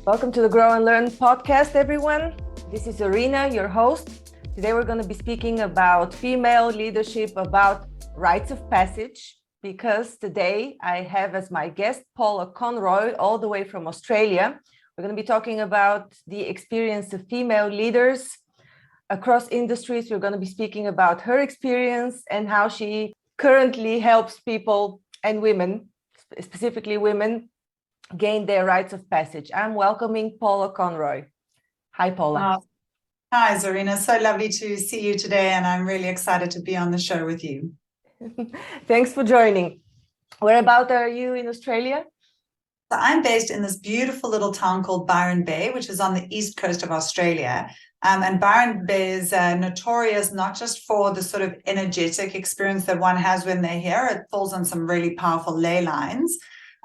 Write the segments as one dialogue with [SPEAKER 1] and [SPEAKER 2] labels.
[SPEAKER 1] Welcome to the Grow and Learn podcast, everyone. This is Arena, your host. Today we're going to be speaking about female leadership, about rites of passage, because today I have as my guest Paula Conroy, all the way from Australia. We're going to be talking about the experience of female leaders across industries. We're going to be speaking about her experience and how she currently helps people and women, specifically women, gain their rites of passage. I'm welcoming Paula Conroy. Hi, Paula.
[SPEAKER 2] Hi, Zarina. So lovely to see you today, and I'm really excited to be on the show with you.
[SPEAKER 1] Thanks for joining. Whereabout are you in Australia?
[SPEAKER 2] So I'm based in this beautiful little town called Byron Bay, which is on the east coast of Australia. And Byron Bay is notorious not just for the sort of energetic experience that one has when they're here. It falls on some really powerful ley lines.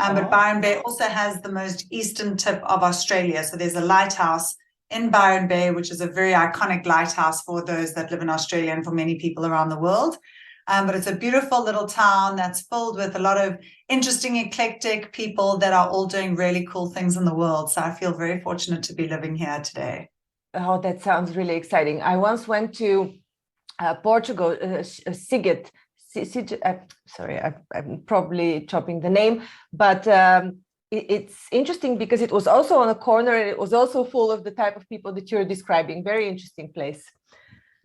[SPEAKER 2] But Byron Bay also has the most eastern tip of Australia. So there's a lighthouse in Byron Bay, which is a very iconic lighthouse for those that live in Australia and for many people around the world. But it's a beautiful little town that's filled with a lot of interesting, eclectic people that are all doing really cool things in the world. So I feel very fortunate to be living here today.
[SPEAKER 1] Oh, that sounds really exciting. I once went to Portugal, Sighet. Sorry, I'm probably chopping the name, but it's interesting because it was also on a corner and it was also full of the type of people that you're describing. Very interesting place.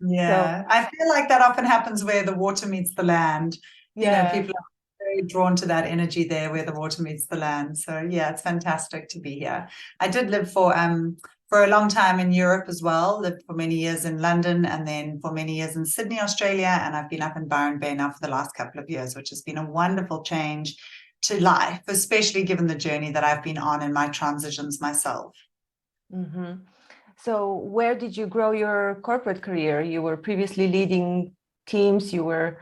[SPEAKER 2] Yeah, so, I feel like that often happens where the water meets the land.
[SPEAKER 1] Yeah.
[SPEAKER 2] You know, people are very drawn to that energy there where the water meets the land. So yeah, it's fantastic to be here. I did live for a long time in Europe as well, lived for many years in London and then for many years in Sydney, Australia. And I've been up in Byron Bay now for the last couple of years, which has been a wonderful change to life, especially given the journey that I've been on in my transitions myself.
[SPEAKER 1] Mm-hmm. So where did you grow your corporate career? You were previously leading teams. You were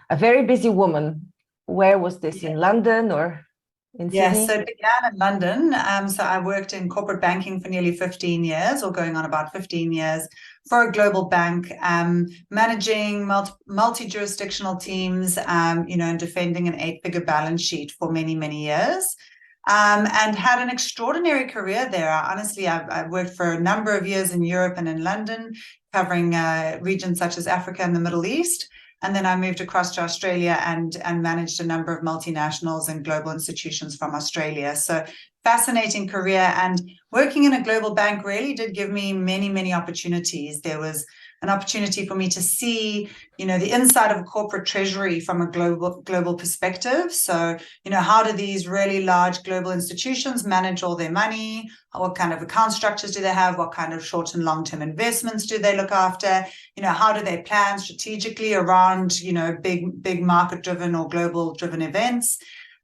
[SPEAKER 1] a very busy woman. Where was this, in London or in Sydney?
[SPEAKER 2] Yes, so it began in London. So I worked in corporate banking for nearly 15 years, or going on about 15 years, for a global bank, managing multi-jurisdictional teams, and defending an 8-figure balance sheet for many, many years. And had an extraordinary career there. I worked for a number of years in Europe and in London, covering regions such as Africa and the Middle East. And then I moved across to Australia and managed a number of multinationals and global institutions from Australia. So fascinating career, and working in a global bank really did give me many, many opportunities. There was an opportunity for me to see, the inside of a corporate treasury from a global perspective. So, how do these really large global institutions manage all their money? What kind of account structures do they have? What kind of short and long-term investments do they look after? How do they plan strategically around, big market-driven or global-driven events?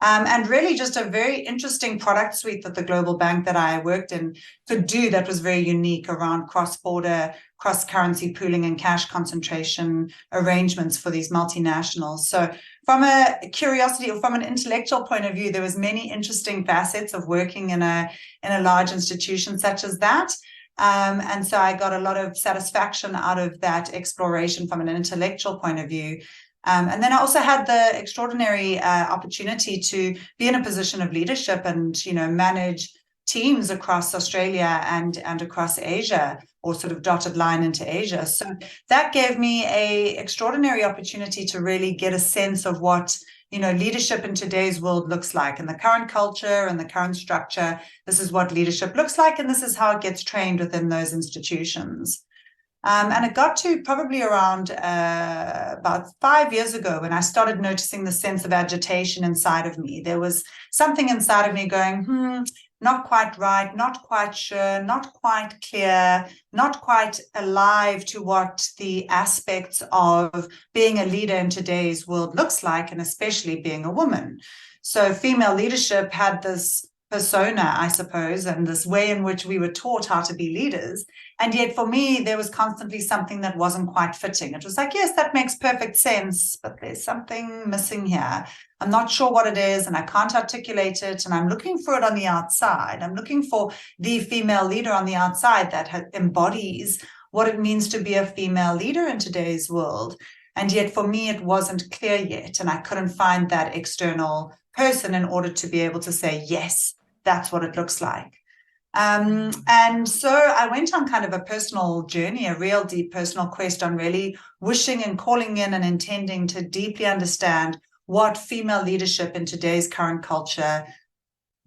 [SPEAKER 2] And really just a very interesting product suite that the global bank that I worked in could do that was very unique around cross-border, cross-currency pooling and cash concentration arrangements for these multinationals. So from a curiosity or from an intellectual point of view, there was many interesting facets of working in a large institution such as that. And so I got a lot of satisfaction out of that exploration from an intellectual point of view. And then I also had the extraordinary opportunity to be in a position of leadership and, manage teams across Australia and across Asia, or sort of dotted line into Asia. So that gave me an extraordinary opportunity to really get a sense of what, leadership in today's world looks like, and the current culture and the current structure. This is what leadership looks like, and this is how it gets trained within those institutions. And it got to probably around about 5 years ago when I started noticing the sense of agitation inside of me. There was something inside of me going, not quite right, not quite sure, not quite clear, not quite alive to what the aspects of being a leader in today's world looks like, and especially being a woman. So female leadership had this persona, I suppose, and this way in which we were taught how to be leaders. And yet for me, there was constantly something that wasn't quite fitting. It was like, yes, that makes perfect sense, but there's something missing here. I'm not sure what it is, and I can't articulate it, and I'm looking for it on the outside. I'm looking for the female leader on the outside that embodies what it means to be a female leader in today's world. And yet for me, it wasn't clear yet, and I couldn't find that external person in order to be able to say, yes, that's what it looks like. And so I went on kind of a personal journey, a real deep personal quest on really wishing and calling in and intending to deeply understand what female leadership in today's current culture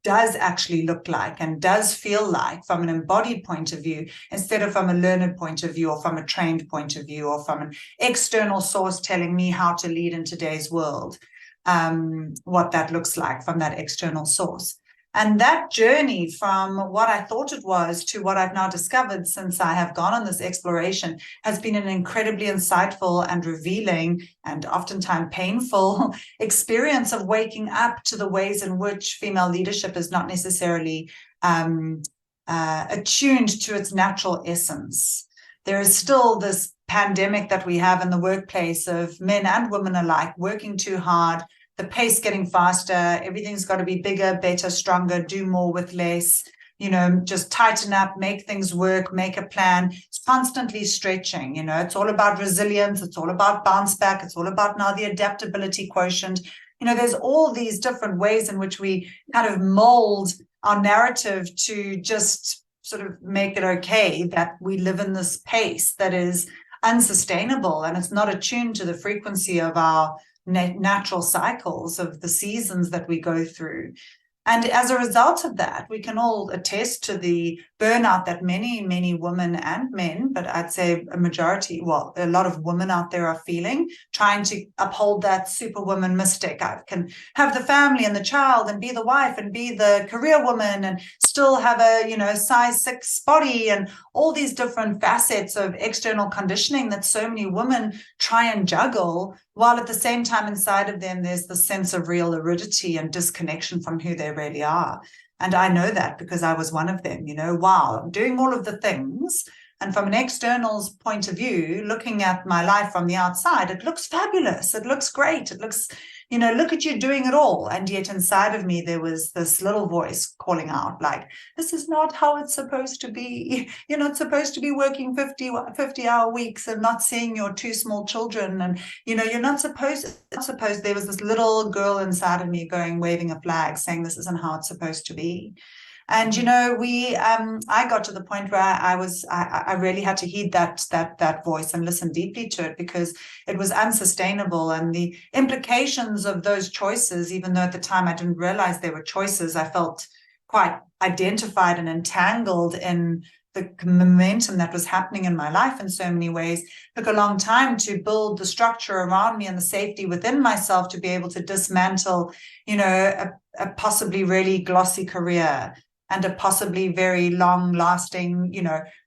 [SPEAKER 2] does actually look like and does feel like from an embodied point of view, instead of from a learned point of view or from a trained point of view or from an external source telling me how to lead in today's world, what that looks like from that external source. And that journey from what I thought it was to what I've now discovered since I have gone on this exploration has been an incredibly insightful and revealing and oftentimes painful experience of waking up to the ways in which female leadership is not necessarily attuned to its natural essence. There is still this pandemic that we have in the workplace of men and women alike working too hard, the pace getting faster, everything's got to be bigger, better, stronger, do more with less, just tighten up, make things work, make a plan. It's constantly stretching, it's all about resilience, it's all about bounce back, it's all about now the adaptability quotient. There's all these different ways in which we kind of mold our narrative to just sort of make it okay that we live in this pace that is unsustainable and it's not attuned to the frequency of our natural cycles of the seasons that we go through. And as a result of that, we can all attest to the burnout that many, many women and men, but I'd say a lot of women out there are feeling, trying to uphold that superwoman mystic. I can have the family and the child and be the wife and be the career woman and still have a, size 6 body and all these different facets of external conditioning that so many women try and juggle, while at the same time inside of them, there's the sense of real aridity and disconnection from who they really are. And I know that because I was one of them, wow, I'm doing all of the things. And from an external's point of view, looking at my life from the outside, it looks fabulous. It looks great. It looks, look at you doing it all. And yet inside of me, there was this little voice calling out like, this is not how it's supposed to be. You're not supposed to be working 50-hour weeks and not seeing your 2 small children. And, you're not supposed, there was this little girl inside of me waving a flag saying, this isn't how it's supposed to be. And I got to the point where I really had to heed that voice and listen deeply to it, because it was unsustainable, and the implications of those choices, even though at the time I didn't realize they were choices, I felt quite identified and entangled in the momentum that was happening in my life in so many ways. It took a long time to build the structure around me and the safety within myself to be able to dismantle, a possibly really glossy career and a possibly very long-lasting,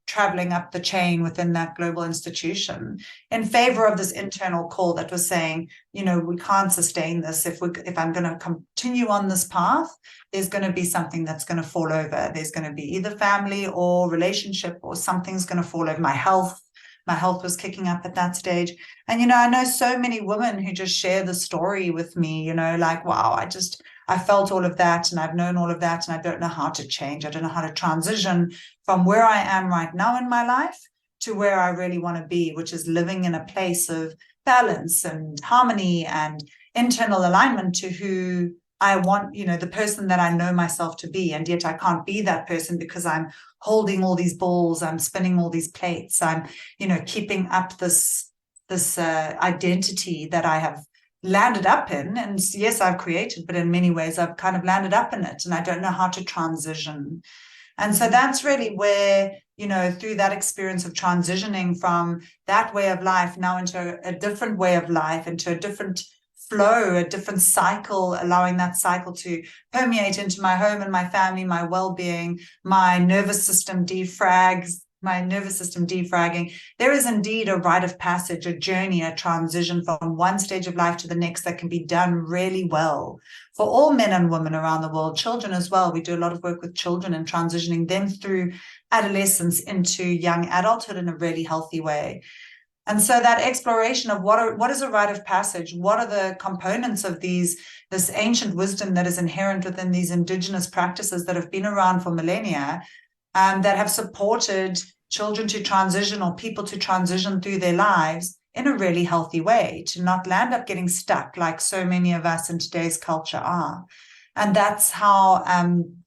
[SPEAKER 2] traveling up the chain within that global institution, in favor of this internal call that was saying, we can't sustain this. If I'm going to continue on this path, there's going to be something that's going to fall over. There's going to be either family or relationship, or something's going to fall over. My health was kicking up at that stage. And, I know so many women who just share the story with me, like, wow, I felt all of that and I've known all of that and I don't know how to change. I don't know how to transition from where I am right now in my life to where I really want to be, which is living in a place of balance and harmony and internal alignment to who I want, the person that I know myself to be. And yet I can't be that person because I'm holding all these balls, I'm spinning all these plates, I'm, keeping up this identity that I have landed up in. And yes, I've created, but in many ways I've kind of landed up in it and I don't know how to transition. And so that's really where, through that experience of transitioning from that way of life now into a different way of life, into a different flow, a different cycle, allowing that cycle to permeate into my home and my family, my well-being, my nervous system defragging. There is indeed a rite of passage, a journey, a transition from one stage of life to the next that can be done really well for all men and women around the world, children as well. We do a lot of work with children and transitioning them through adolescence into young adulthood in a really healthy way. And so that exploration of what is a rite of passage, what are the components of this ancient wisdom that is inherent within these indigenous practices that have been around for millennia, that have supported children to transition or people to transition through their lives in a really healthy way, to not land up getting stuck like so many of us in today's culture are. And that's how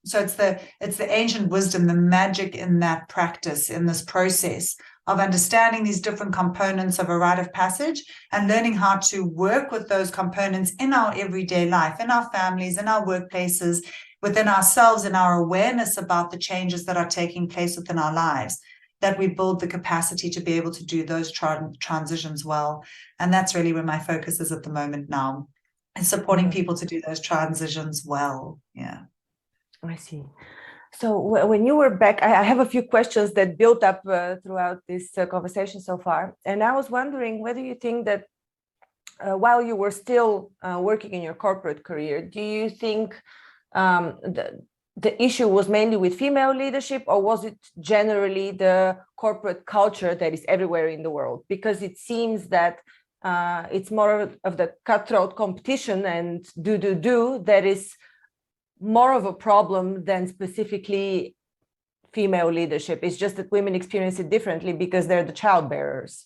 [SPEAKER 2] So it's the ancient wisdom, the magic in that practice, in this process of understanding these different components of a rite of passage and learning how to work with those components in our everyday life, in our families, in our workplaces, within ourselves, in our awareness about the changes that are taking place within our lives, that we build the capacity to be able to do those transitions well. And that's really where my focus is at the moment now, and supporting people to do those transitions well. Yeah.
[SPEAKER 1] I see. So when you were back, I have a few questions that built up throughout this conversation so far. And I was wondering whether you think that while you were still working in your corporate career, do you think the issue was mainly with female leadership, or was it generally the corporate culture that is everywhere in the world? Because it seems that it's more of the cutthroat competition and do that is more of a problem than specifically female leadership. It's just that women experience it differently because they're the child bearers.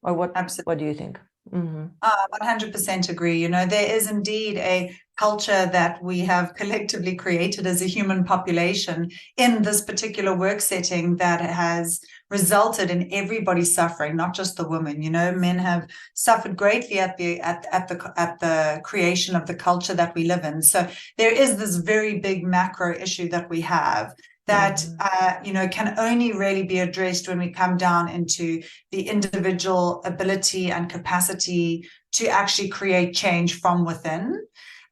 [SPEAKER 1] Or what?
[SPEAKER 2] Absolutely.
[SPEAKER 1] What do you think?
[SPEAKER 2] 100% agree. You know, there is indeed a culture that we have collectively created as a human population in this particular work setting that has resulted in everybody suffering, not just the women. You know, men have suffered greatly at the creation of the culture that we live in. So there is this very big macro issue that we have that you know, can only really be addressed when we come down into the individual ability and capacity to actually create change from within.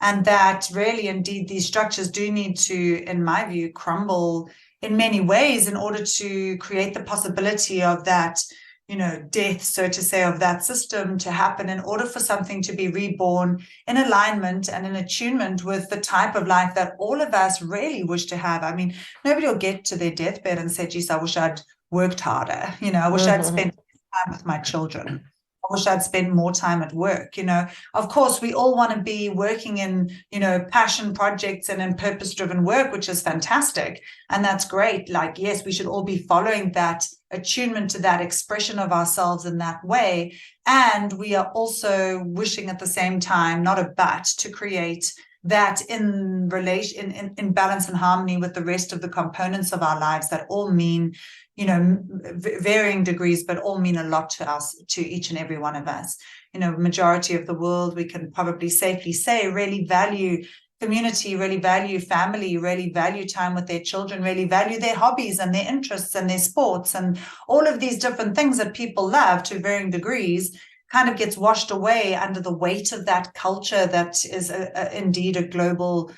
[SPEAKER 2] And that really, indeed, these structures do need to, in my view, crumble in many ways in order to create the possibility of that, you know, death, so to say, of that system to happen, in order for something to be reborn in alignment and in attunement with the type of life that all of us really wish to have. I mean, nobody will get to their deathbed and say, geez, I wish I'd worked harder. You know, I wish I'd spent time with my children. I wish I'd spent more time at work. You know, of course, we all want to be working in, you know, passion projects and in purpose-driven work, which is fantastic. And that's great. Like, yes, we should all be following that attunement to that expression of ourselves in that way. And we are also wishing at the same time, not a but, to create that in relation, in balance and harmony with the rest of the components of our lives that all mean, you know, varying degrees, but all mean a lot to us, to each and every one of us. You know, majority of the world, we can probably safely say, really value community, really value family, really value time with their children, really value their hobbies and their interests and their sports, and all of these different things that people love to varying degrees kind of gets washed away under the weight of that culture that is indeed a global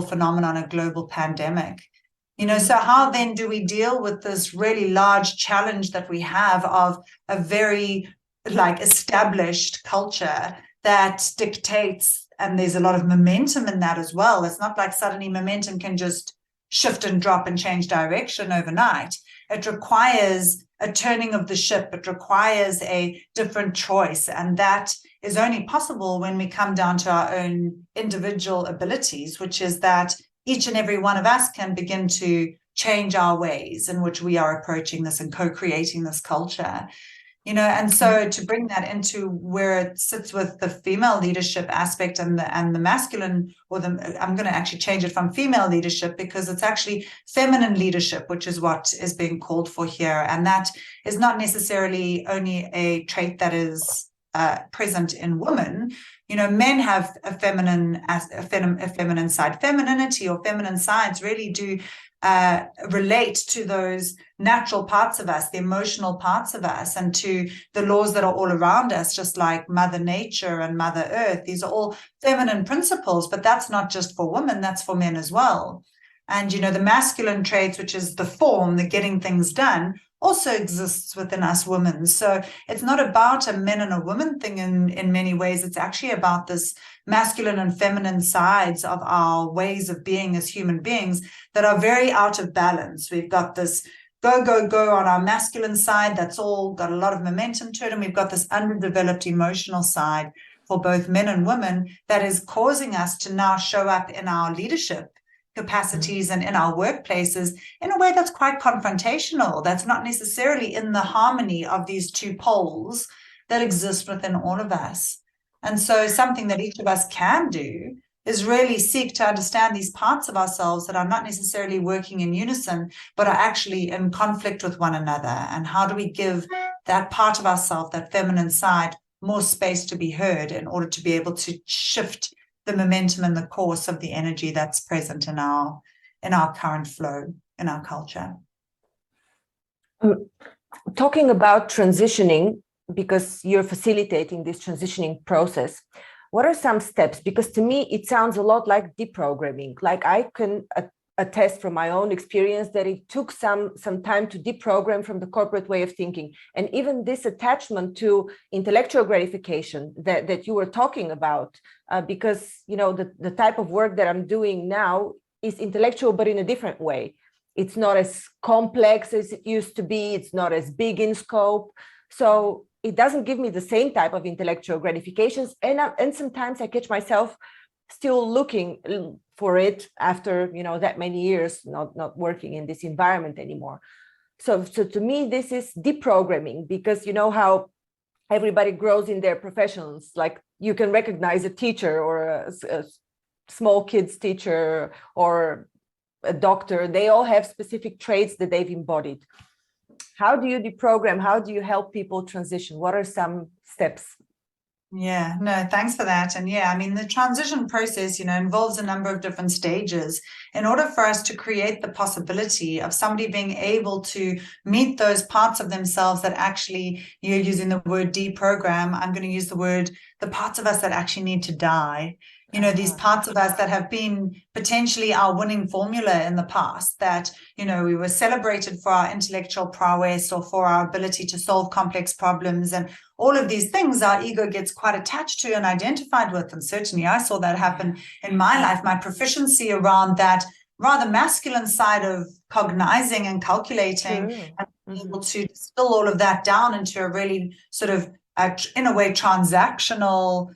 [SPEAKER 2] phenomenon, a global pandemic. You know, so how then do we deal with this really large challenge that we have of a very like established culture that dictates, and there's a lot of momentum in that as well. It's not like suddenly momentum can just shift and drop and change direction overnight. It requires a turning of the ship. It requires a different choice. And that is only possible when we come down to our own individual abilities, which is that each and every one of us can begin to change our ways in which we are approaching this and co-creating this culture. You know, and so to bring that into where it sits with the female leadership aspect and the masculine, or I'm going to actually change it from female leadership, because it's actually feminine leadership, which is what is being called for here. And that is not necessarily only a trait that is present in women. You know, men have a feminine side. Femininity or feminine sides really do relate to those natural parts of us, the emotional parts of us, and to the laws that are all around us, just like Mother Nature and Mother Earth. These are all feminine principles, but that's not just for women, that's for men as well. And, you know, the masculine traits, which is the form, the getting things done, also exists within us women. So it's not about a men and a woman thing in many ways. It's actually about this masculine and feminine sides of our ways of being as human beings that are very out of balance. We've got this go, go, go on our masculine side that's all got a lot of momentum to it. And we've got this underdeveloped emotional side for both men and women that is causing us to now show up in our leadership capacities and in our workplaces in a way that's quite confrontational. That's not necessarily in the harmony of these two poles that exist within all of us. And so something that each of us can do is really seek to understand these parts of ourselves that are not necessarily working in unison, but are actually in conflict with one another. And how do we give that part of ourselves, that feminine side, more space to be heard in order to be able to shift the momentum and the course of the energy that's present in our current flow, in our culture.
[SPEAKER 1] Talking about transitioning, because you're facilitating this transitioning process, what are some steps? Because to me, it sounds a lot like deprogramming. Like I can attest from my own experience that it took some time to deprogram from the corporate way of thinking. And even this attachment to intellectual gratification that you were talking about, because, you know, the type of work that I'm doing now is intellectual, but in a different way. It's not as complex as it used to be. It's not as big in scope. So it doesn't give me the same type of intellectual gratifications. And sometimes I catch myself still looking for it after, you know, that many years not working in this environment anymore. So to me, this is deprogramming, because you know how everybody grows in their professions. Like you can recognize a teacher or a small kids teacher or a doctor. They all have specific traits that they've embodied. How do you deprogram? How do you help people transition? What are some steps?
[SPEAKER 2] Yeah, no, thanks for that. And yeah, I mean, the transition process, you know, involves a number of different stages in order for us to create the possibility of somebody being able to meet those parts of themselves that actually, you're using the word deprogram. I'm going to use the parts of us that actually need to die. You know, these parts of us that have been potentially our winning formula in the past, that, you know, we were celebrated for our intellectual prowess or for our ability to solve complex problems. And all of these things our ego gets quite attached to and identified with. And certainly I saw that happen in my life, my proficiency around that rather masculine side of cognizing and calculating, and being able to distill all of that down into a really sort of, in a way, transactional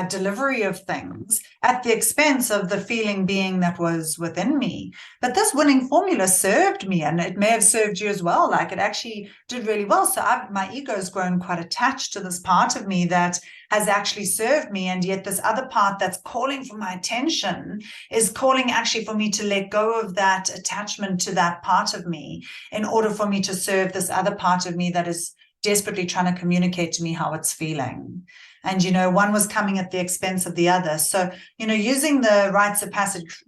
[SPEAKER 2] delivery of things at the expense of the feeling being that was within me. But this winning formula served me, and it may have served you as well. Like it actually did really well. So my ego has grown quite attached to this part of me that has actually served me. And yet this other part that's calling for my attention is calling actually for me to let go of that attachment to that part of me in order for me to serve this other part of me that is desperately trying to communicate to me how it's feeling. And, you know, one was coming at the expense of the other. So, you know, using the Rites of Passage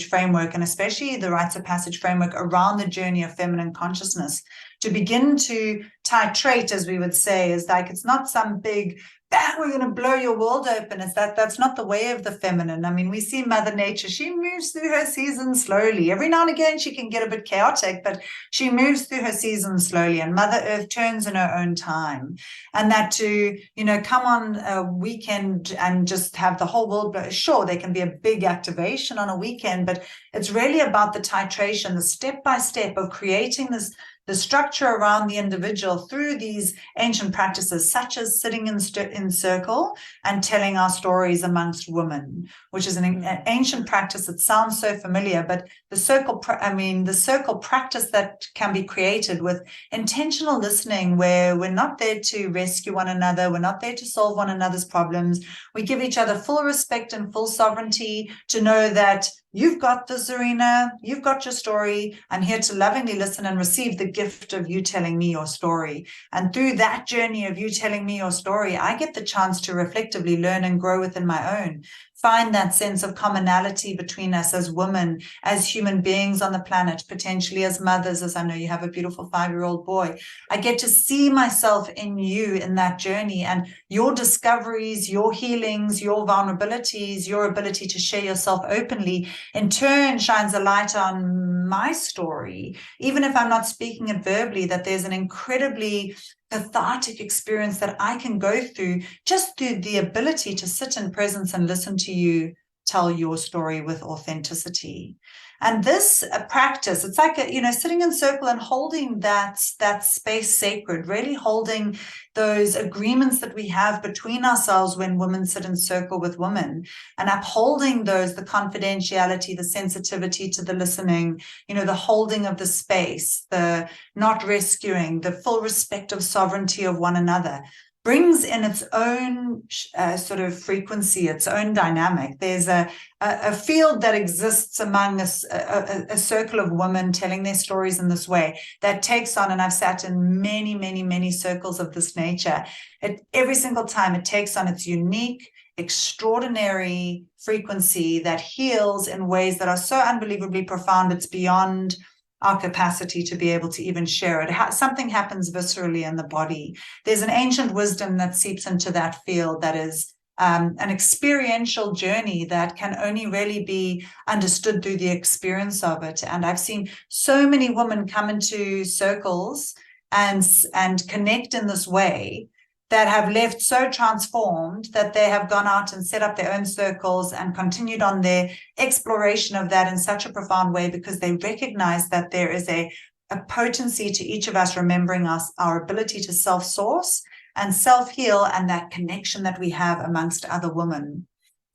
[SPEAKER 2] framework, and especially the Rites of Passage framework around the journey of feminine consciousness, to begin to titrate, as we would say, is like, it's not some big bang, we're going to blow your world open. It's that's not the way of the feminine. I mean, we see Mother Nature, she moves through her seasons slowly. Every now and again, she can get a bit chaotic, but she moves through her seasons slowly, and Mother Earth turns in her own time. And that to, you know, come on a weekend and just have the whole world blow. Sure, there can be a big activation on a weekend, but it's really about the titration, the step-by-step of creating the structure around the individual through these ancient practices, such as sitting in circle and telling our stories amongst women, which is an ancient practice that sounds so familiar, but the circle practice that can be created with intentional listening, where we're not there to rescue one another, we're not there to solve one another's problems. We give each other full respect and full sovereignty to know that you've got this, Zarina, you've got your story. I'm here to lovingly listen and receive the gift of you telling me your story. And through that journey of you telling me your story, I get the chance to reflectively learn and grow within my own. Find that sense of commonality between us as women, as human beings on the planet, potentially as mothers, as I know you have a beautiful 5-year-old boy. I get to see myself in you in that journey, and your discoveries, your healings, your vulnerabilities, your ability to share yourself openly, in turn shines a light on my story, even if I'm not speaking it verbally, that there's an incredibly cathartic experience that I can go through just through the ability to sit in presence and listen to you tell your story with authenticity. And this practice, it's like, sitting in circle and holding that space sacred, really holding those agreements that we have between ourselves when women sit in circle with women, and upholding those, the confidentiality, the sensitivity to the listening, the holding of the space, the not rescuing, the full respect of sovereignty of one another, brings in its own sort of frequency, its own dynamic. There's a field that exists among a circle of women telling their stories in this way that takes on, and I've sat in many, many, many circles of this nature. Every single time it takes on its unique, extraordinary frequency that heals in ways that are so unbelievably profound, it's beyond our capacity to be able to even share it. Something happens viscerally in the body. There's an ancient wisdom that seeps into that field that is an experiential journey that can only really be understood through the experience of it. And I've seen so many women come into circles and connect in this way that have left so transformed that they have gone out and set up their own circles and continued on their exploration of that in such a profound way, because they recognize that there is a potency to each of us, remembering our ability to self-source and self-heal, and that connection that we have amongst other women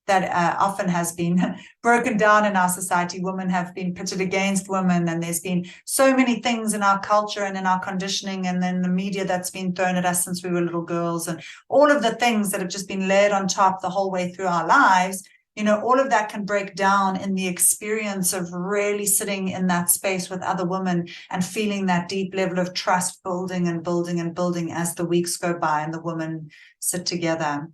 [SPEAKER 2] that often has been broken down in our society. Women have been pitted against women, and there's been so many things in our culture and in our conditioning and then the media that's been thrown at us since we were little girls, and all of the things that have just been layered on top the whole way through our lives. All of that can break down in the experience of really sitting in that space with other women and feeling that deep level of trust building and building and building as the weeks go by and the women sit together.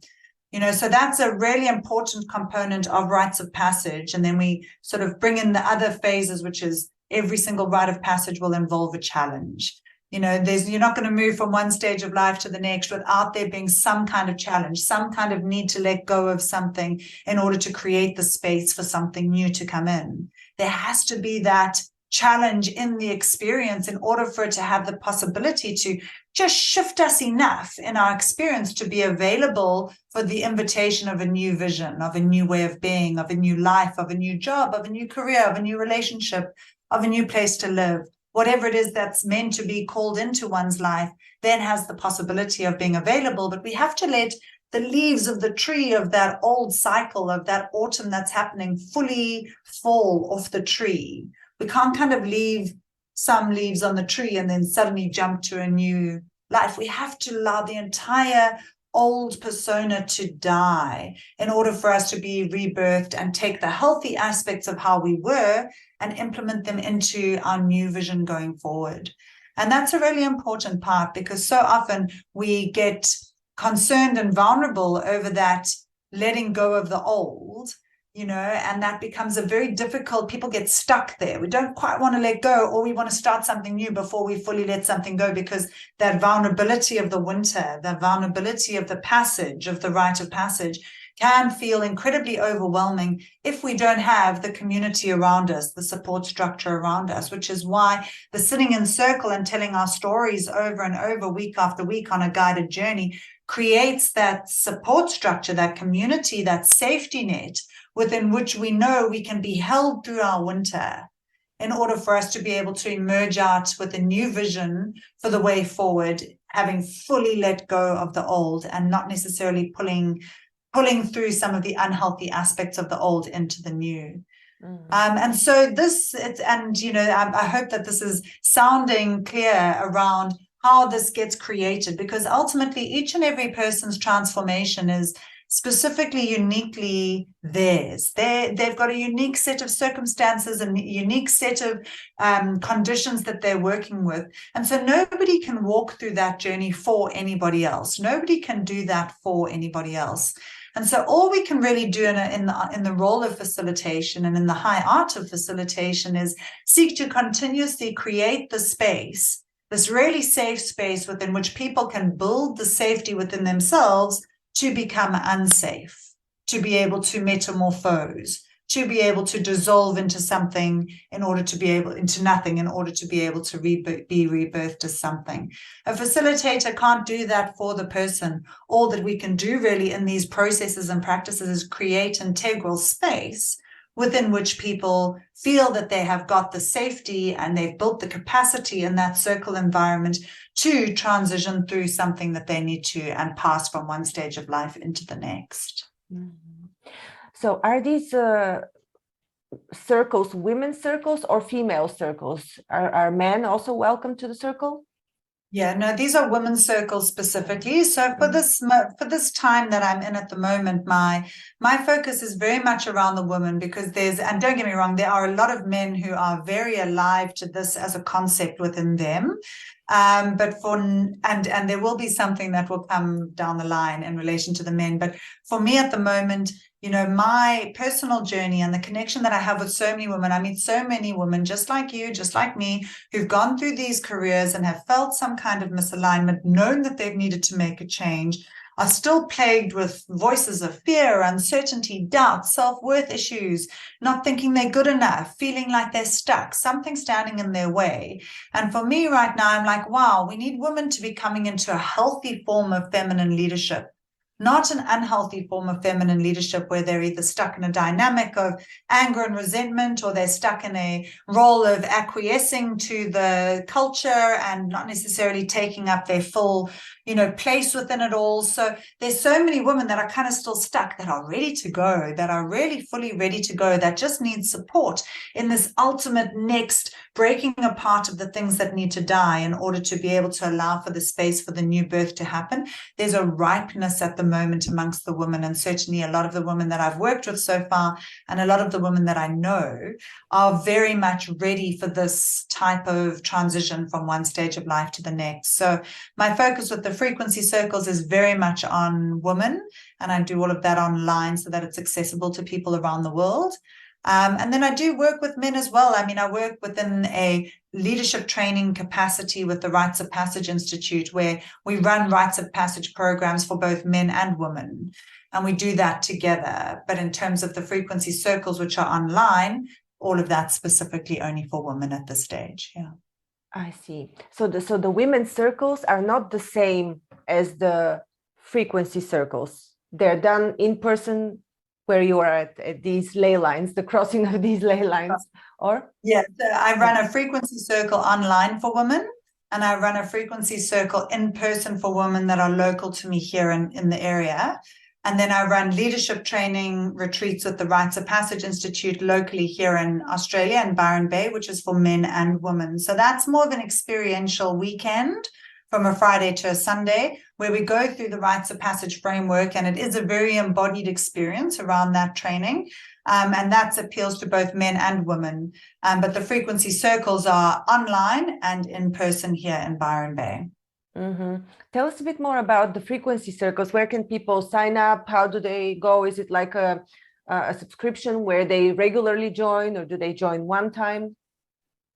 [SPEAKER 2] So that's a really important component of rites of passage. And then we sort of bring in the other phases, which is every single rite of passage will involve a challenge. You're not going to move from one stage of life to the next without there being some kind of challenge, some kind of need to let go of something in order to create the space for something new to come in. There has to be that challenge in the experience in order for it to have the possibility to just shift us enough in our experience to be available for the invitation of a new vision, of a new way of being, of a new life, of a new job, of a new career, of a new relationship, of a new place to live. Whatever it is that's meant to be called into one's life then has the possibility of being available. But we have to let the leaves of the tree of that old cycle, of that autumn that's happening, fully fall off the tree. We can't kind of leave some leaves on the tree and then suddenly jump to a new life. We have to allow the entire old persona to die in order for us to be rebirthed and take the healthy aspects of how we were and implement them into our new vision going forward. And that's a really important part, because so often we get concerned and vulnerable over that letting go of the old, and that becomes a very difficult, people get stuck there. We don't quite want to let go, or we want to start something new before we fully let something go, because that vulnerability of the winter, the vulnerability of the passage, of the rite of passage, can feel incredibly overwhelming if we don't have the community around us, the support structure around us, which is why the sitting in circle and telling our stories over and over, week after week on a guided journey, creates that support structure, that community, that safety net within which we know we can be held through our winter in order for us to be able to emerge out with a new vision for the way forward, having fully let go of the old and not necessarily pulling through some of the unhealthy aspects of the old into the new. And so I hope that this is sounding clear around how this gets created, because ultimately each and every person's transformation is specifically, uniquely theirs. They've got a unique set of circumstances and a unique set of conditions that they're working with. And so nobody can walk through that journey for anybody else. Nobody can do that for anybody else. And so all we can really do in the role of facilitation and in the high art of facilitation is seek to continuously create the space, this really safe space within which people can build the safety within themselves to become unsafe, to be able to metamorphose, to be able to dissolve into something into nothing in order to be able to be rebirthed as something. A facilitator can't do that for the person. All that we can do really in these processes and practices is create integral space within which people feel that they have got the safety and they've built the capacity in that circle environment to transition through something that they need to and pass from one stage of life into the next.
[SPEAKER 1] Mm-hmm. So are these circles women's circles or female circles? Are men also welcome to the circle?
[SPEAKER 2] Yeah, no, these are women's circles specifically. So for this time that I'm in at the moment, my focus is very much around the women, because and don't get me wrong, there are a lot of men who are very alive to this as a concept within them. But and there will be something that will come down the line in relation to the men. But for me at the moment, my personal journey and the connection that I have with so many women, I meet so many women just like you, just like me, who've gone through these careers and have felt some kind of misalignment, known that they've needed to make a change, are still plagued with voices of fear, uncertainty, doubt, self-worth issues, not thinking they're good enough, feeling like they're stuck, something standing in their way. And for me right now, I'm like, wow, we need women to be coming into a healthy form of feminine leadership, not an unhealthy form of feminine leadership where they're either stuck in a dynamic of anger and resentment, or they're stuck in a role of acquiescing to the culture and not necessarily taking up their full, place within it all. So there's so many women that are kind of still stuck, that are ready to go, that are really fully ready to go, that just need support in this ultimate next breaking apart of the things that need to die in order to be able to allow for the space for the new birth to happen. There's a ripeness at the moment amongst the women, and certainly a lot of the women that I've worked with so far, and a lot of the women that I know, are very much ready for this type of transition from one stage of life to the next. So my focus with the frequency circles is very much on women, and I do all of that online so that it's accessible to people around the world. And then I do work with men as well. I mean, I work within a leadership training capacity with the Rites of Passage Institute, where we run Rites of Passage programs for both men and women. And we do that together. But in terms of the frequency circles, which are online, all of that specifically only for women at this stage. Yeah.
[SPEAKER 1] I see. So the women's circles are not the same as the frequency circles. They're done in person, where you are at these ley lines, the crossing of these ley lines, or?
[SPEAKER 2] Yeah, so I run a frequency circle online for women, and I run a frequency circle in person for women that are local to me here in the area. And then I run leadership training retreats with the Rites of Passage Institute locally here in Australia, in Byron Bay, which is for men and women. So that's more of an experiential weekend from a Friday to a Sunday, where we go through the Rites of Passage framework, and it is a very embodied experience around that training. And that appeals to both men and women. But the frequency circles are online and in person here in Byron Bay.
[SPEAKER 1] Mm-hmm. Tell us a bit more about the frequency circles. Where can people sign up? How do they go? Is it like a subscription where they regularly join, or do they join one time?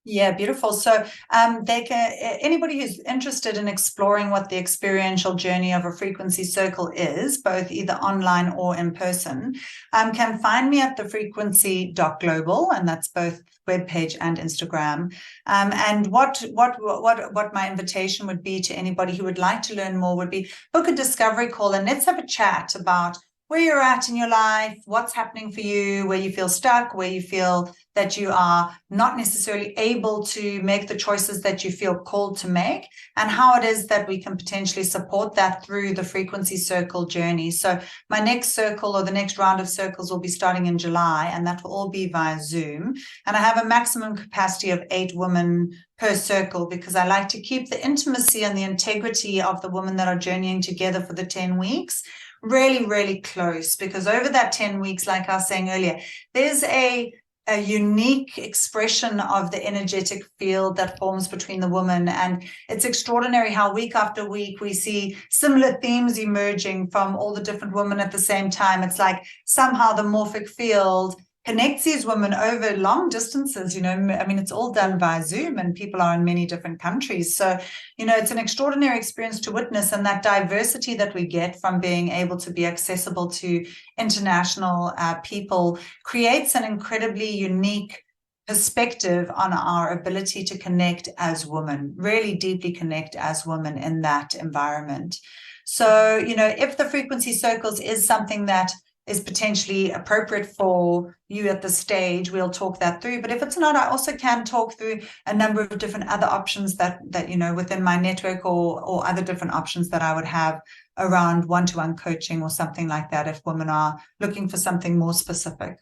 [SPEAKER 2] Yeah, beautiful. So anybody who's interested in exploring what the experiential journey of a frequency circle is, both either online or in person, can find me at thefrequency.global, and that's both webpage and Instagram. And what my invitation would be to anybody who would like to learn more would be book a discovery call, and let's have a chat about where you're at in your life, what's happening for you, where you feel stuck, where you feel that you are not necessarily able to make the choices that you feel called to make, and how it is that we can potentially support that through the frequency circle journey. So my next circle, or the next round of circles, will be starting in July, and that will all be via Zoom. And I have a maximum capacity of 8 women per circle, because I like to keep the intimacy and the integrity of the women that are journeying together for the 10 weeks really, really close, because over that 10 weeks, like I was saying earlier, there's a unique expression of the energetic field that forms between the women. And it's extraordinary how week after week we see similar themes emerging from all the different women at the same time. It's like somehow the morphic field connects these women over long distances. I mean, it's all done via Zoom, and people are in many different countries. So, it's an extraordinary experience to witness, and that diversity that we get from being able to be accessible to international people creates an incredibly unique perspective on our ability to connect as women, really deeply connect as women in that environment. So, if the frequency circles is something that is potentially appropriate for you at this stage, we'll talk that through. But if it's not, I also can talk through a number of different other options that within my network, or other different options that I would have around one-to-one coaching or something like that, if women are looking for something more specific.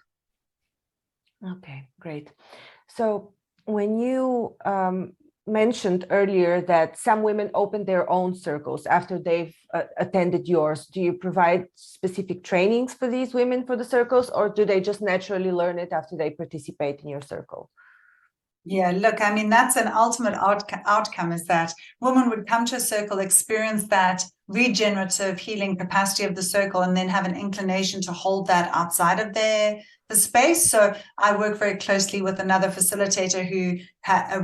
[SPEAKER 1] Okay, great. So when you mentioned earlier that some women open their own circles after they've attended yours. Do you provide specific trainings for these women for the circles, or do they just naturally learn it after they participate in your circle?
[SPEAKER 2] Yeah, look, I mean, that's an ultimate outcome, is that women would come to a circle, experience that regenerative healing capacity of the circle, and then have an inclination to hold that outside of the space. So I work very closely with another facilitator who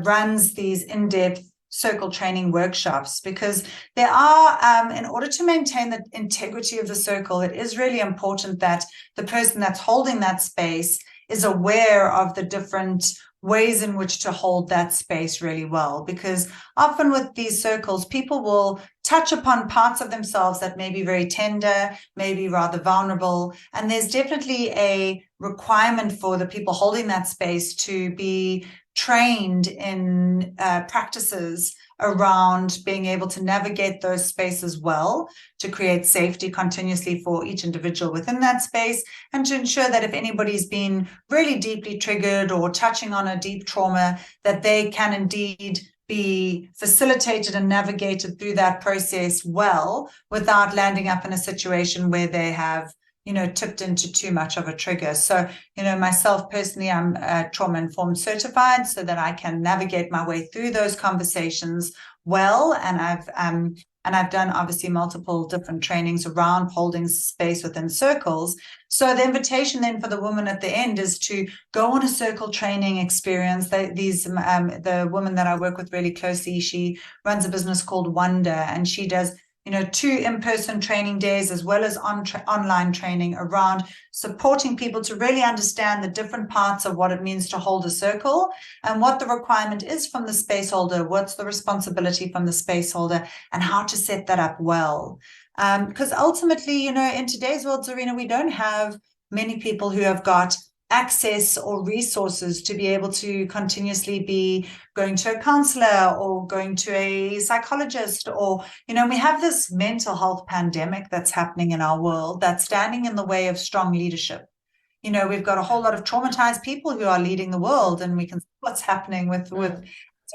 [SPEAKER 2] runs these in-depth circle training workshops, because there are, in order to maintain the integrity of the circle, it is really important that the person that's holding that space is aware of the different ways in which to hold that space really well. Because often with these circles, people will touch upon parts of themselves that may be very tender, maybe rather vulnerable. And there's definitely a requirement for the people holding that space to be trained in practices around being able to navigate those spaces well, to create safety continuously for each individual within that space, and to ensure that if anybody's been really deeply triggered or touching on a deep trauma, that they can indeed be facilitated and navigated through that process well, without landing up in a situation where they have, you know, tipped into too much of a trigger. So, you know, myself personally, I'm trauma-informed certified, so that I can navigate my way through those conversations well. And I've done obviously multiple different trainings around holding space within circles. So the invitation then for the woman at the end is to go on a circle training experience. The woman that I work with really closely, she runs a business called Wonder, and she does, you know, 2 in-person training days as well as online training around supporting people to really understand the different parts of what it means to hold a circle, and what the requirement is from the space holder, what's the responsibility from the space holder, and how to set that up well. Because ultimately, you know, in today's world, Zarina, we don't have many people who have got access or resources to be able to continuously be going to a counselor or going to a psychologist, or, you know, we have this mental health pandemic that's happening in our world that's standing in the way of strong leadership. You know, we've got a whole lot of traumatized people who are leading the world, and we can see what's happening with as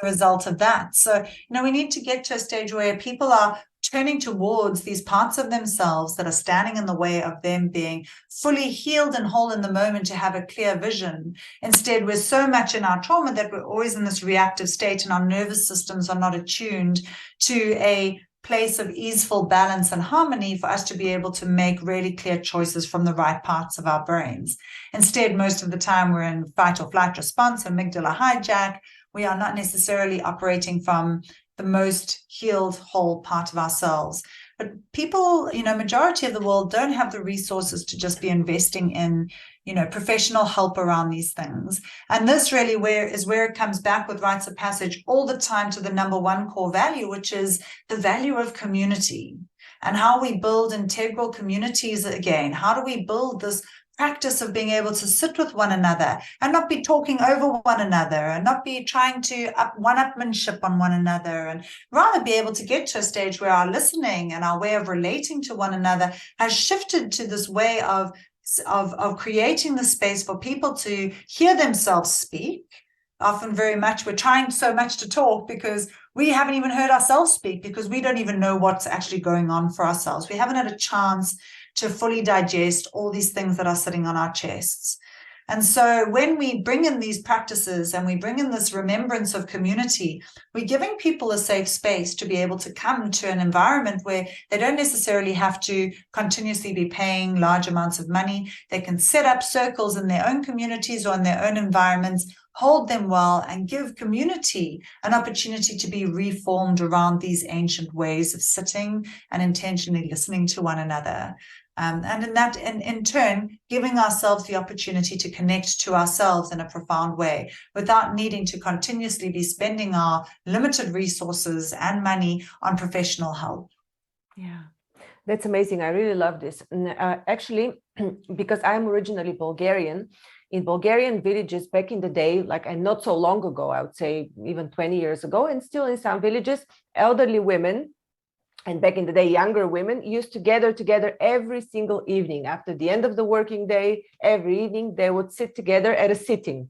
[SPEAKER 2] a result of that. So, you know, we need to get to a stage where people are turning towards these parts of themselves that are standing in the way of them being fully healed and whole in the moment, to have a clear vision. Instead, we're so much in our trauma that we're always in this reactive state, and our nervous systems are not attuned to a place of easeful balance and harmony for us to be able to make really clear choices from the right parts of our brains. Instead, most of the time we're in fight or flight response, amygdala hijack. We are not necessarily operating from the most healed, whole part of ourselves. But people, you know, majority of the world don't have the resources to just be investing in, you know, professional help around these things. And this really is where it comes back with Rites of Passage all the time to the number one core value, which is the value of community, and how we build integral communities again. How do we build this practice of being able to sit with one another and not be talking over one another, and not be trying to one-upmanship on one another, and rather be able to get to a stage where our listening and our way of relating to one another has shifted to this way of creating the space for people to hear themselves speak. Often very much we're trying so much to talk because we haven't even heard ourselves speak, because we don't even know what's actually going on for ourselves. We haven't had a chance to fully digest all these things that are sitting on our chests. And so when we bring in these practices and we bring in this remembrance of community, we're giving people a safe space to be able to come to an environment where they don't necessarily have to continuously be paying large amounts of money. They can set up circles in their own communities or in their own environments, hold them well, and give community an opportunity to be reformed around these ancient ways of sitting and intentionally listening to one another. And in turn, giving ourselves the opportunity to connect to ourselves in a profound way, without needing to continuously be spending our limited resources and money on professional help.
[SPEAKER 1] Yeah, that's amazing. I really love this. Actually, because I'm originally Bulgarian, in Bulgarian villages back in the day, like not so long ago, I would say even 20 years ago, and still in some villages, elderly women, and back in the day, younger women, used to gather together every single evening. After the end of the working day, every evening, they would sit together at a sitting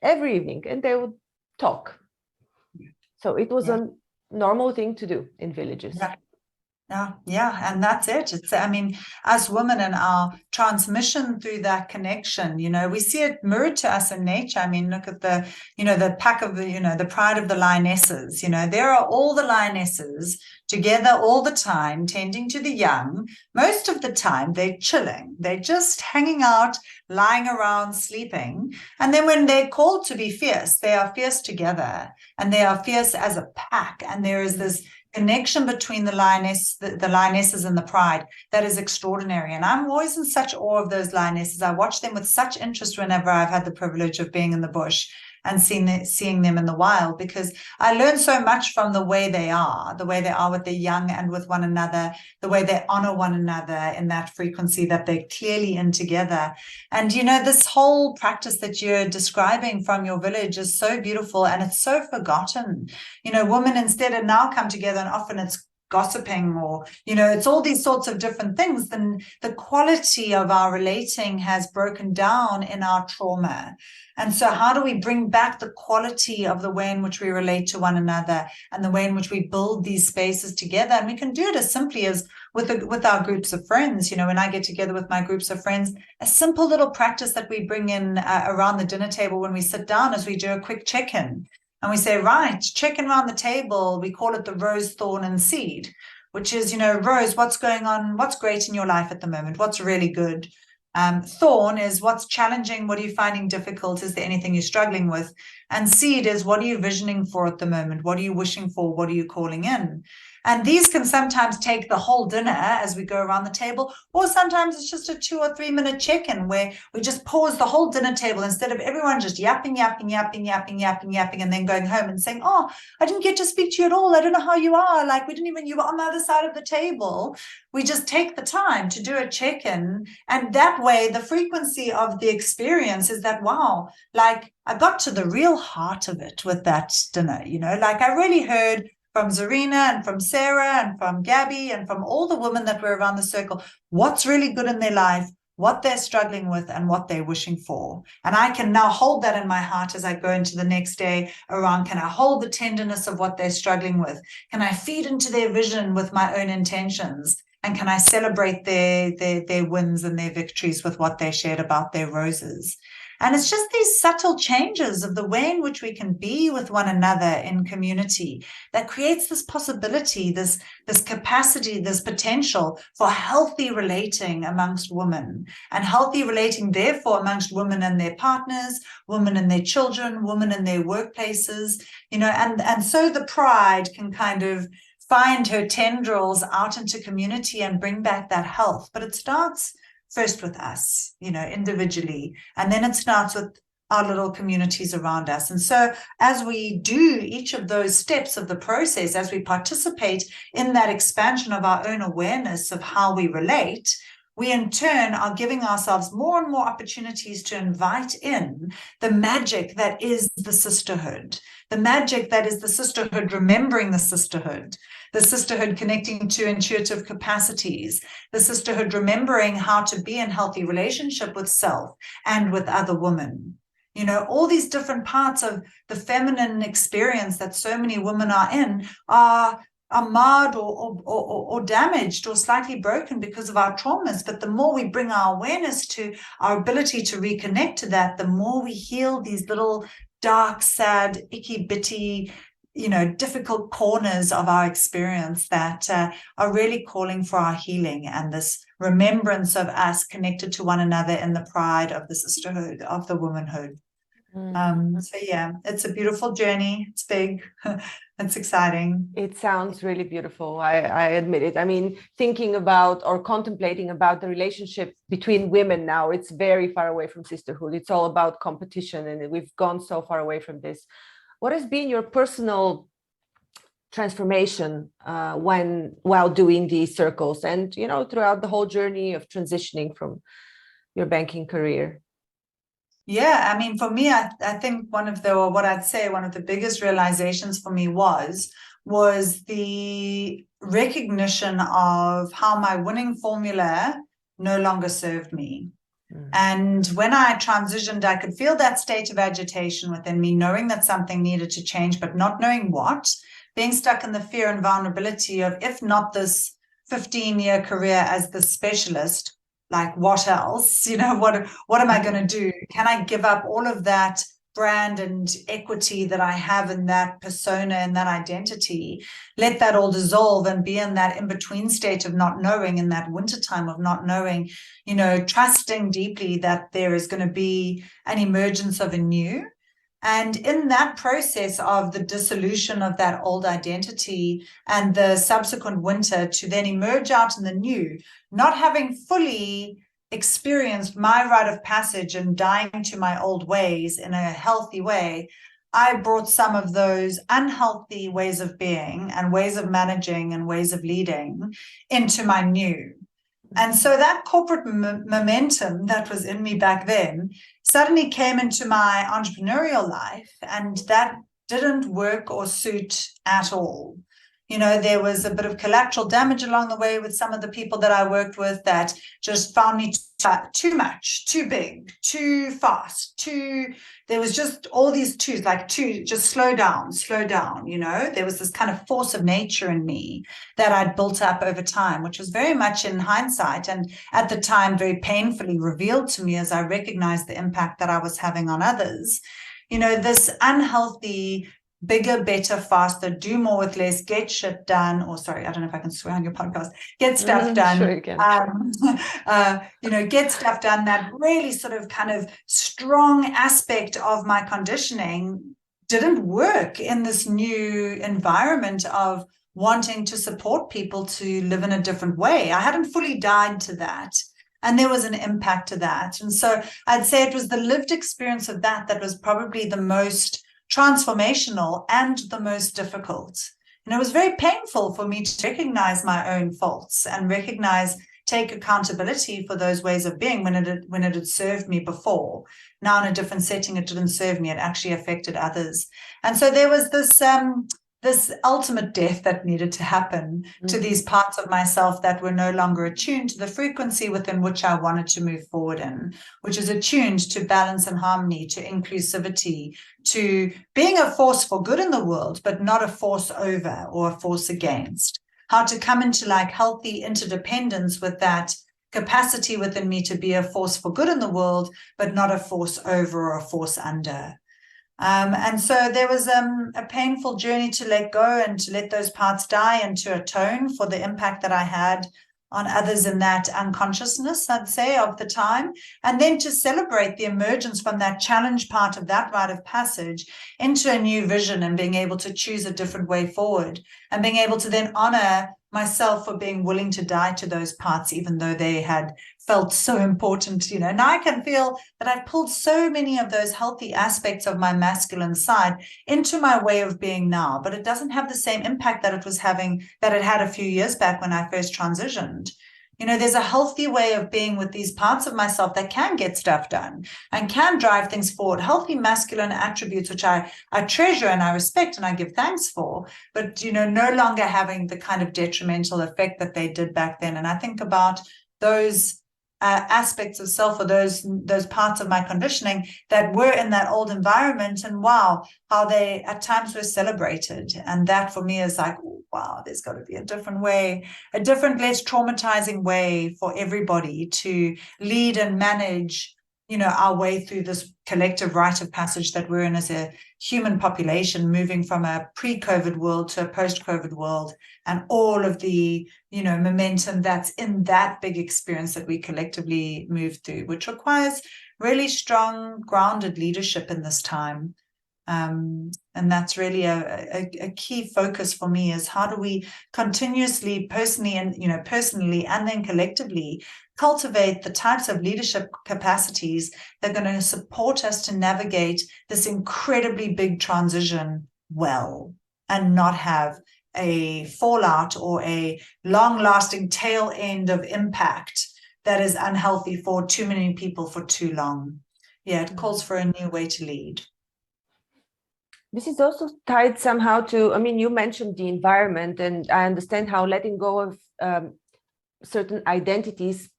[SPEAKER 1] every evening, and they would talk. So it was a normal thing to do in villages.
[SPEAKER 2] Yeah, and that's it. It's, I mean, us women and our transmission through that connection, we see it mirrored to us in nature. I mean, look at the, the pack of the, the pride of the lionesses. There are all the lionesses together all the time, tending to the young. Most of the time, they're chilling. They're just hanging out, lying around, sleeping. And then when they're called to be fierce, they are fierce together, and they are fierce as a pack. And there is this connection between the lionesses and the pride that is extraordinary. And I'm always in such awe of those lionesses. I watch them with such interest whenever I've had the privilege of being in the bush and seeing them in the wild, because I learn so much from the way they are with the young and with one another, the way they honor one another in that frequency that they're clearly in together. And, this whole practice that you're describing from your village is so beautiful, and it's so forgotten. Women instead have now come together, and often it's gossiping, or it's all these sorts of different things. Then the quality of our relating has broken down in our trauma. And so how do we bring back the quality of the way in which we relate to one another and the way in which we build these spaces together? And we can do it as simply as with our groups of friends. When I get together with my groups of friends, a simple little practice that we bring in around the dinner table when we sit down is we do a quick check-in. And we say, right, check in around the table. We call it the rose, thorn, and seed, which is, rose, what's going on? What's great in your life at the moment? What's really good? Thorn is what's challenging. What are you finding difficult? Is there anything you're struggling with? And seed is what are you visioning for at the moment? What are you wishing for? What are you calling in? And these can sometimes take the whole dinner as we go around the table, or sometimes it's just a 2 or 3 minute check-in where we just pause the whole dinner table instead of everyone just yapping, and then going home and saying, oh, I didn't get to speak to you at all. I don't know how you are. Like, you were on the other side of the table. We just take the time to do a check-in. And that way, the frequency of the experience is that, wow, like I got to the real heart of it with that dinner, like I really heard from Zarina and from Sarah and from Gabby and from all the women that were around the circle, what's really good in their life, what they're struggling with, and what they're wishing for. And I can now hold that in my heart as I go into the next day around, can I hold the tenderness of what they're struggling with? Can I feed into their vision with my own intentions? And can I celebrate their wins and their victories with what they shared about their roses? And it's just these subtle changes of the way in which we can be with one another in community that creates this possibility, this capacity, this potential for healthy relating amongst women, and healthy relating, therefore, amongst women and their partners, women and their children, women in their workplaces, and so the pride can kind of find her tendrils out into community and bring back that health. But it starts first with us, individually, and then it starts with our little communities around us. And so as we do each of those steps of the process, as we participate in that expansion of our own awareness of how we relate, we in turn are giving ourselves more and more opportunities to invite in the magic that is the sisterhood, the magic that is the sisterhood, remembering the sisterhood connecting to intuitive capacities, the sisterhood remembering how to be in healthy relationship with self and with other women. All these different parts of the feminine experience that so many women are in are marred or damaged or slightly broken because of our traumas. But the more we bring our awareness to our ability to reconnect to that, the more we heal these little dark, sad, icky, bitty, difficult corners of our experience that are really calling for our healing and this remembrance of us connected to one another in the pride of the sisterhood, of the womanhood. So yeah, it's a beautiful journey. It's big. It's exciting.
[SPEAKER 1] It sounds really beautiful. I admit it. I mean, thinking about or contemplating about the relationship between women now, it's very far away from sisterhood. It's all about competition, and we've gone so far away from this. What has been your personal transformation while doing these circles and, throughout the whole journey of transitioning from your banking career?
[SPEAKER 2] Yeah, I mean, for me, I think one of the biggest realizations for me was the recognition of how my winning formula no longer served me. And when I transitioned, I could feel that state of agitation within me, knowing that something needed to change, but not knowing what, being stuck in the fear and vulnerability of, if not this 15-year career as the specialist, like what else? What am I going to do? Can I give up all of that brand and equity that I have in that persona and that identity, let that all dissolve and be in that in-between state of not knowing, in that wintertime of not knowing, trusting deeply that there is going to be an emergence of a new. And in that process of the dissolution of that old identity and the subsequent winter to then emerge out in the new, not having fully experienced my rite of passage and dying to my old ways in a healthy way, I brought some of those unhealthy ways of being and ways of managing and ways of leading into my new. And so that corporate momentum that was in me back then suddenly came into my entrepreneurial life, and that didn't work or suit at all. There was a bit of collateral damage along the way with some of the people that I worked with that just found me too much, too big, too fast, there was just all these twos, just slow down. There was this kind of force of nature in me that I'd built up over time, which was very much in hindsight and at the time very painfully revealed to me as I recognized the impact that I was having on others. This unhealthy, bigger, better, faster, do more with less, get shit done, or sorry, I don't know if I can swear on your podcast, get stuff done.
[SPEAKER 1] Sure you can.
[SPEAKER 2] Get stuff done, that really sort of kind of strong aspect of my conditioning didn't work in this new environment of wanting to support people to live in a different way. I hadn't fully died to that. And there was an impact to that. And so I'd say it was the lived experience of that was probably the most transformational and the most difficult. And it was very painful for me to recognize my own faults and take accountability for those ways of being when it had served me before. Now in a different setting, it didn't serve me. It actually affected others. And so there was this ultimate death that needed to happen to these parts of myself that were no longer attuned to the frequency within which I wanted to move forward in, which is attuned to balance and harmony, to inclusivity, to being a force for good in the world, but not a force over or a force against. How to come into healthy interdependence with that capacity within me to be a force for good in the world, but not a force over or a force under. And so there was a painful journey to let go and to let those parts die and to atone for the impact that I had on others in that unconsciousness, I'd say, of the time, and then to celebrate the emergence from that challenge part of that rite of passage into a new vision and being able to choose a different way forward and being able to then honor myself for being willing to die to those parts, even though they had felt so important, Now I can feel that I've pulled so many of those healthy aspects of my masculine side into my way of being now, but it doesn't have the same impact that it had a few years back when I first transitioned. There's a healthy way of being with these parts of myself that can get stuff done and can drive things forward, healthy masculine attributes, which I treasure and I respect and I give thanks for, but, no longer having the kind of detrimental effect that they did back then. And I think about those aspects of self, or those parts of my conditioning that were in that old environment, and wow, how they at times were celebrated. And that for me is wow, there's got to be a different way, a different, less traumatizing way for everybody to lead and manage, our way through this collective rite of passage that we're in as a human population, moving from a pre-COVID world to a post-COVID world, and all of the, momentum that's in that big experience that we collectively move through, which requires really strong, grounded leadership in this time. And that's really a key focus for me, is how do we continuously, personally and then collectively cultivate the types of leadership capacities that are going to support us to navigate this incredibly big transition well, and not have a fallout or a long-lasting tail end of impact that is unhealthy for too many people for too long. Yeah, it calls for a new way to lead.
[SPEAKER 1] This is also tied somehow to, you mentioned the environment, and I understand how letting go of certain identities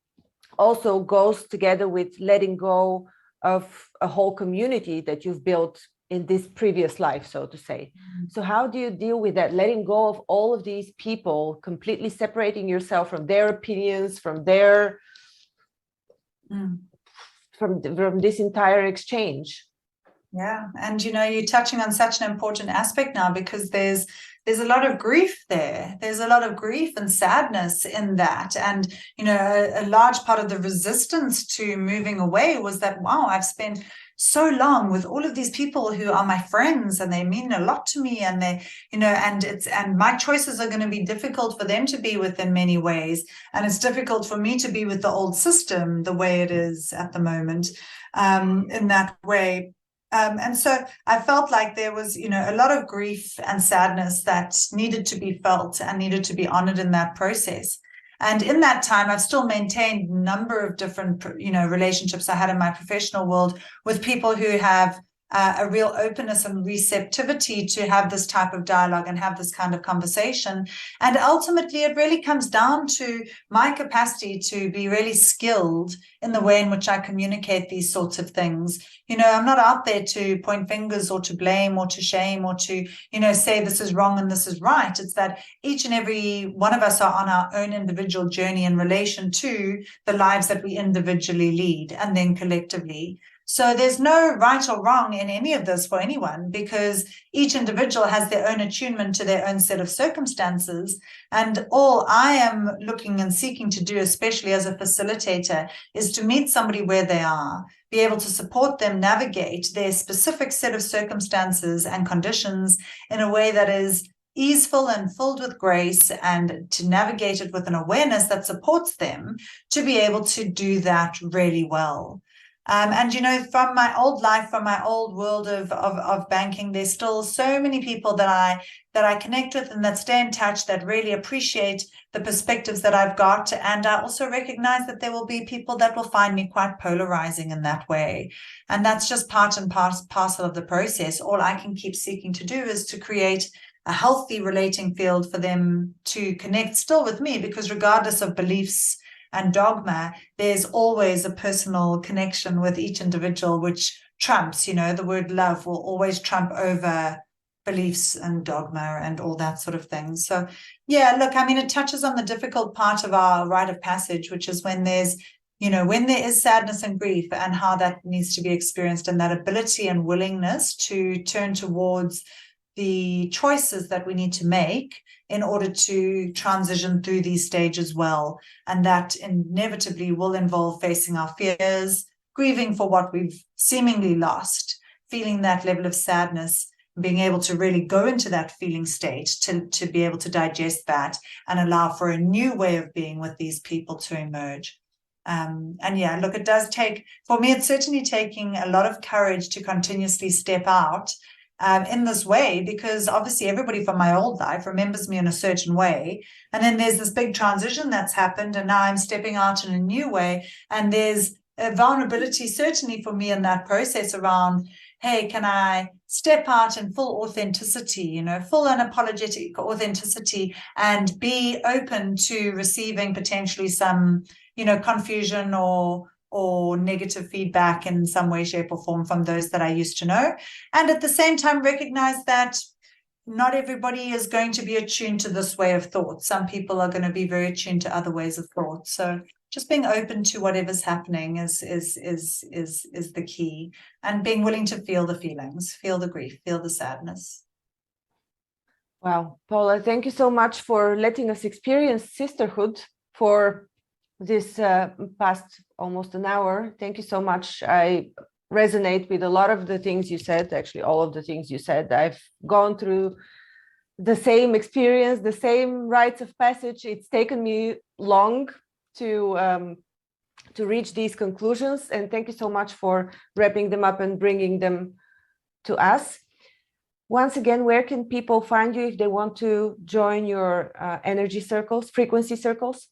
[SPEAKER 1] also goes together with letting go of a whole community that you've built in this previous life, so to say. So how do you deal with that, letting go of all of these people, completely separating yourself from their opinions, from their from this entire exchange?
[SPEAKER 2] Yeah, and you're touching on such an important aspect now, because there's a lot of grief there. There's a lot of grief and sadness in that. And, a large part of the resistance to moving away was that, wow, I've spent so long with all of these people who are my friends, and they mean a lot to me, and they, and my choices are going to be difficult for them to be with in many ways. And it's difficult for me to be with the old system the way it is at the moment, in that way. And so I felt like there was, a lot of grief and sadness that needed to be felt and needed to be honored in that process. And in that time, I've still maintained a number of different, relationships I had in my professional world with people who have a real openness and receptivity to have this type of dialogue and have this kind of conversation. And ultimately, it really comes down to my capacity to be really skilled in the way in which I communicate these sorts of things. I'm not out there to point fingers or to blame or to shame or to, say this is wrong and this is right. It's that each and every one of us are on our own individual journey in relation to the lives that we individually lead and then collectively. So there's no right or wrong in any of this for anyone, because each individual has their own attunement to their own set of circumstances. And all I am looking and seeking to do, especially as a facilitator, is to meet somebody where they are, be able to support them navigate their specific set of circumstances and conditions in a way that is easeful and filled with grace, and to navigate it with an awareness that supports them to be able to do that really well. And, from my old life, from my old world of banking, there's still so many people that I connect with and that stay in touch, that really appreciate the perspectives that I've got. And I also recognize that there will be people that will find me quite polarizing in that way. And that's just part and parcel of the process. All I can keep seeking to do is to create a healthy relating field for them to connect still with me, because regardless of beliefs and dogma, there's always a personal connection with each individual, which trumps, the word love will always trump over beliefs and dogma and all that sort of thing. So, yeah, look, it touches on the difficult part of our rite of passage, which is when there's, when there is sadness and grief, and how that needs to be experienced, and that ability and willingness to turn towards the choices that we need to make in order to transition through these stages well. And that inevitably will involve facing our fears, grieving for what we've seemingly lost, feeling that level of sadness, being able to really go into that feeling state to be able to digest that and allow for a new way of being with these people to emerge. And yeah, look, it does take, for me, it's certainly taking a lot of courage to continuously step out in this way, because obviously everybody from my old life remembers me in a certain way, and then there's this big transition that's happened, and now I'm stepping out in a new way, and there's a vulnerability certainly for me in that process around, hey, can I step out in full authenticity, full unapologetic authenticity, and be open to receiving potentially some, confusion or negative feedback in some way, shape, or form from those that I used to know. And at the same time, recognize that not everybody is going to be attuned to this way of thought. Some people are going to be very attuned to other ways of thought. So just being open to whatever's happening is the key, and being willing to feel the feelings, feel the grief, feel the sadness.
[SPEAKER 1] Wow, Paula, thank you so much for letting us experience sisterhood for this past almost an hour. Thank you so much. I resonate with a lot of the things you said, actually all of the things you said. I've gone through the same experience, the same rites of passage. It's taken me long to reach these conclusions, and thank you so much for wrapping them up and bringing them to us. Once again, where can people find you if they want to join your energy circles, frequency circles?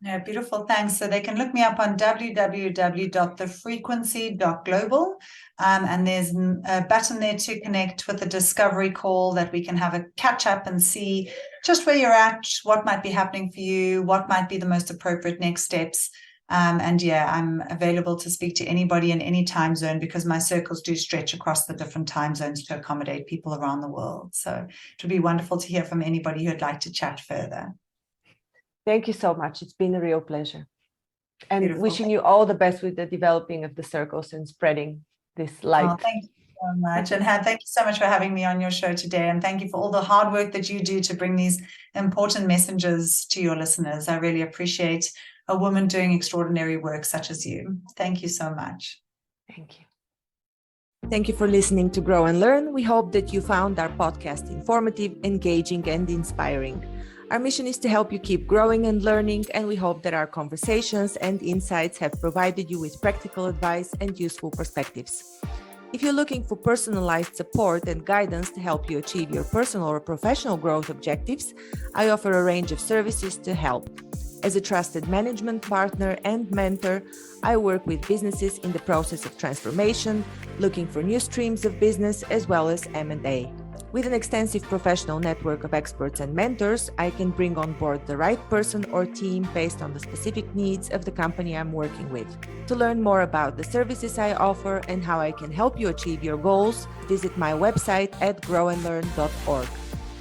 [SPEAKER 2] Yeah, beautiful. Thanks. So they can look me up on www.thefrequency.global. And there's a button there to connect with a discovery call that we can have a catch up and see just where you're at, what might be happening for you, what might be the most appropriate next steps. And yeah, I'm available to speak to anybody in any time zone because my circles do stretch across the different time zones to accommodate people around the world. So it would be wonderful to hear from anybody who'd like to chat further.
[SPEAKER 1] Thank you so much. It's been a real pleasure. And
[SPEAKER 2] Beautiful.
[SPEAKER 1] wishing you all the best with the developing of the circles and spreading this light.
[SPEAKER 2] Oh, thank you so much. And thank you so much for having me on your show today. And thank you for all the hard work that you do to bring these important messages to your listeners. I really appreciate a woman doing extraordinary work such as you. Thank you so much.
[SPEAKER 1] Thank you. Thank you for listening to Grow and Learn. We hope that you found our podcast informative, engaging, and inspiring. Our mission is to help you keep growing and learning, and we hope that our conversations and insights have provided you with practical advice and useful perspectives. If you're looking for personalized support and guidance to help you achieve your personal or professional growth objectives, I offer a range of services to help. As a trusted management partner and mentor, I work with businesses in the process of transformation, looking for new streams of business, as well as M&A. With an extensive professional network of experts and mentors, I can bring on board the right person or team based on the specific needs of the company I'm working with. To learn more about the services I offer and how I can help you achieve your goals, visit my website at growandlearn.org.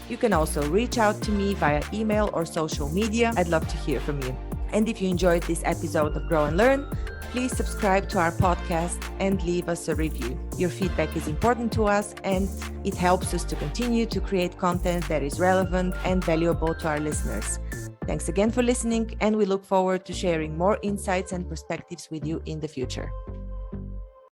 [SPEAKER 1] You can also reach out to me via email or social media. I'd love to hear from you. And if you enjoyed this episode of Grow and Learn, please subscribe to our podcast and leave us a review. Your feedback is important to us, and it helps us to continue to create content that is relevant and valuable to our listeners. Thanks again for listening, and we look forward to sharing more insights and perspectives with you in the future.